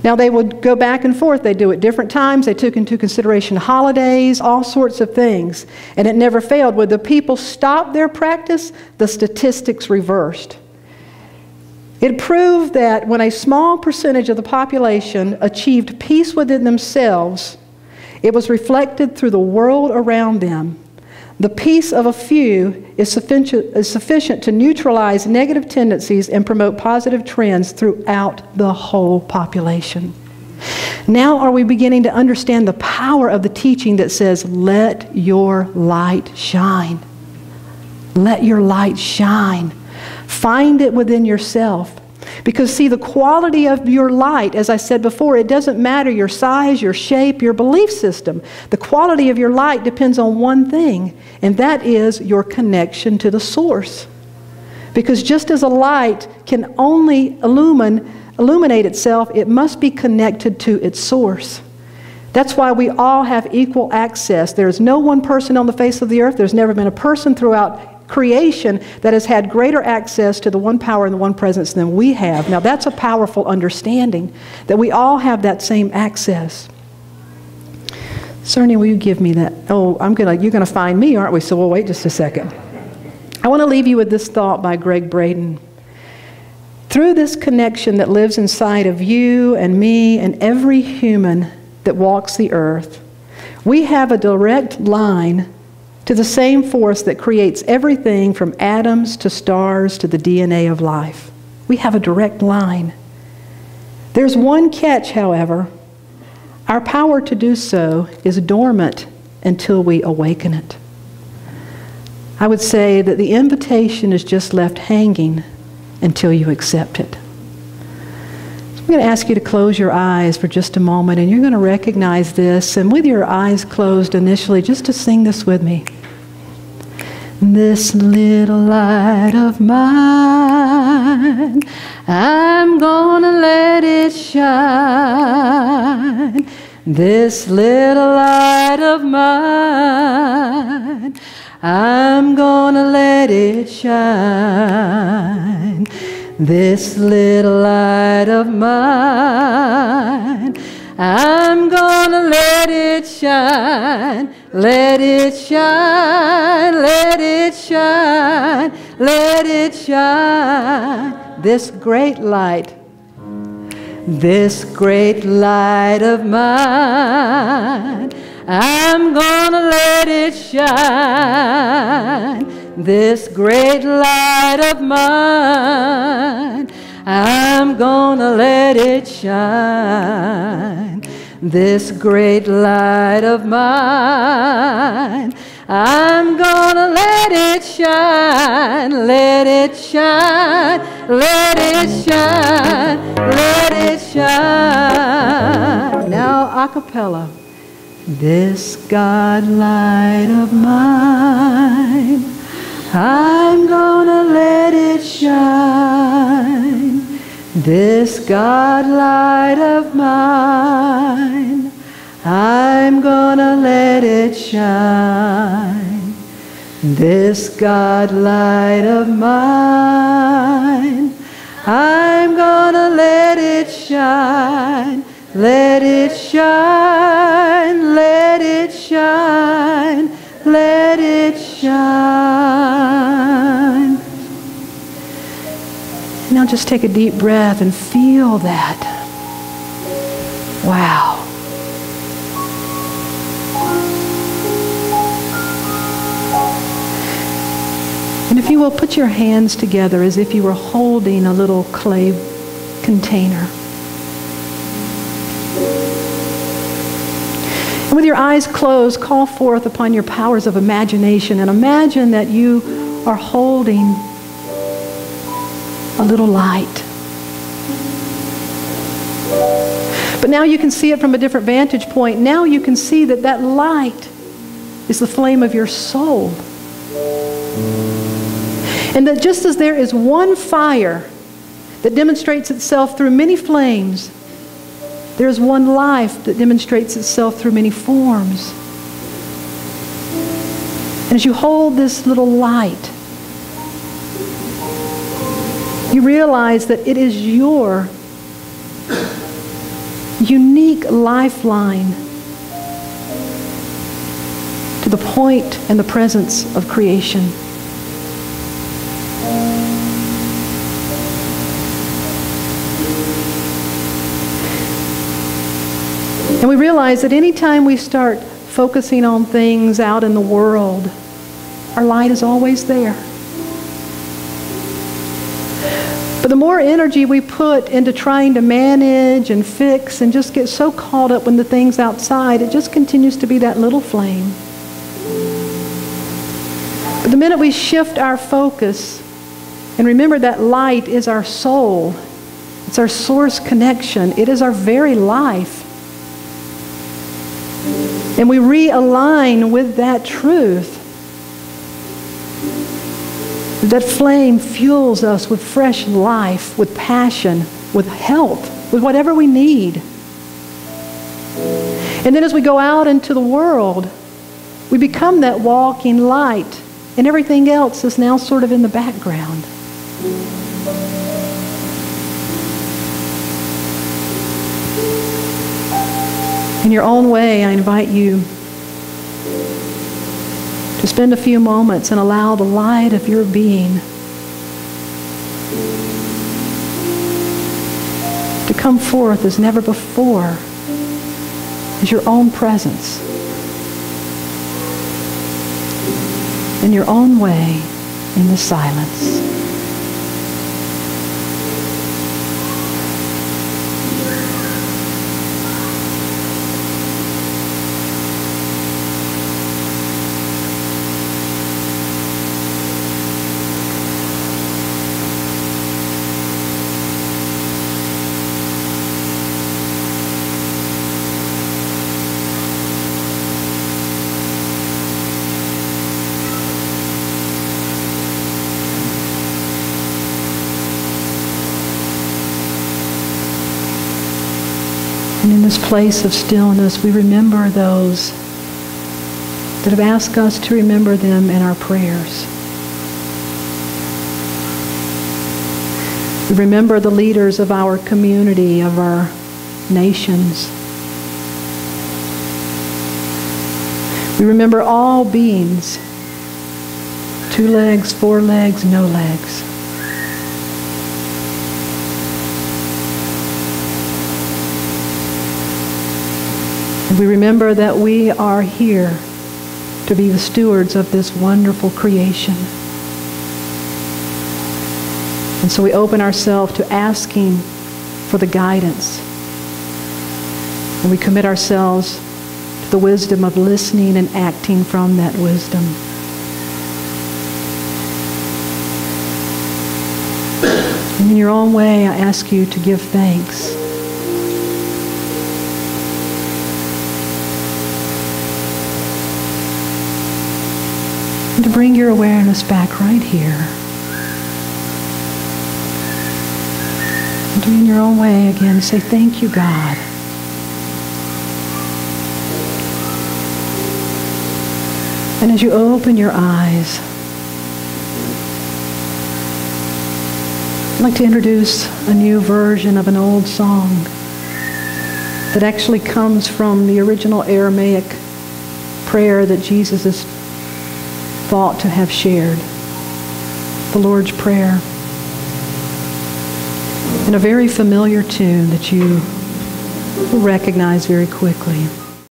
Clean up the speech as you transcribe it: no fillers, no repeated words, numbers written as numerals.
Now, they would go back and forth. They do it different times. They took into consideration holidays, all sorts of things. And it never failed. When the people stopped their practice, the statistics reversed. It proved that when a small percentage of the population achieved peace within themselves, it was reflected through the world around them. The peace of a few is sufficient to neutralize negative tendencies and promote positive trends throughout the whole population. Now are we beginning to understand the power of the teaching that says, let your light shine. Let your light shine. Find it within yourself. Because see, the quality of your light, as I said before, it doesn't matter your size, your shape, your belief system. The quality of your light depends on one thing, and that is your connection to the source. Because just as a light can only illuminate itself, it must be connected to its source. That's why we all have equal access. There's no one person on the face of the earth. There's never been a person throughout creation that has had greater access to the one power and the one presence than we have. Now that's a powerful understanding, that we all have that same access. Cerny, will you give me that? Oh, you're gonna find me, aren't we? So we'll wait just a second. I want to leave you with this thought by Greg Braden. Through this connection that lives inside of you and me and every human that walks the earth, we have a direct line to the same force that creates everything from atoms to stars to the DNA of life. We have a direct line. There's one catch, however. Our power to do so is dormant until we awaken it. I would say that the invitation is just left hanging until you accept it. I'm going to ask you to close your eyes for just a moment, and you're going to recognize this, and with your eyes closed initially, just to sing this with me. This little light of mine, I'm gonna let it shine. This little light of mine, I'm gonna let it shine. This little light of mine, I'm gonna let it shine, let it shine, let it shine, let it shine. This great light of mine, I'm gonna let it shine. This great light of mine, I'm gonna let it shine. This great light of mine, I'm gonna let it shine, let it shine, let it shine, let it shine. Now a cappella. This God light of mine, I'm gonna let it shine. This God light of mine, I'm gonna let it shine. This God light of mine, I'm gonna let it shine. Let it shine, let it shine, let it shine. Now just take a deep breath and feel that. Wow. And if you will, put your hands together as if you were holding a little clay container. And with your eyes closed, call forth upon your powers of imagination and imagine that you are holding a little light. But now you can see it from a different vantage point. Now you can see that that light is the flame of your soul. And that just as there is one fire that demonstrates itself through many flames, there's one life that demonstrates itself through many forms. And as you hold this little light, you realize that it is your unique lifeline to the point and the presence of creation. And we realize that anytime we start focusing on things out in the world, our light is always there. But the more energy we put into trying to manage and fix and just get so caught up in the things outside, it just continues to be that little flame. But the minute we shift our focus and remember that light is our soul, it's our source connection, it is our very life, and we realign with that truth, that flame fuels us with fresh life, with passion, with health, with whatever we need. And then as we go out into the world, we become that walking light, and everything else is now sort of in the background. In your own way, I invite you to spend a few moments and allow the light of your being to come forth as never before, as your own presence, in your own way, in the silence. And in this place of stillness, we remember those that have asked us to remember them in our prayers. We remember the leaders of our community, of our nations. We remember all beings, 2 legs, 4 legs, no legs. We remember that we are here to be the stewards of this wonderful creation. And so we open ourselves to asking for the guidance. And we commit ourselves to the wisdom of listening and acting from that wisdom. And in your own way, I ask you to give thanks. And to bring your awareness back right here. And to, in your own way, again, say, thank you, God. And as you open your eyes, I'd like to introduce a new version of an old song that actually comes from the original Aramaic prayer that Jesus is thought to have shared, the Lord's Prayer, in a very familiar tune that you will recognize very quickly.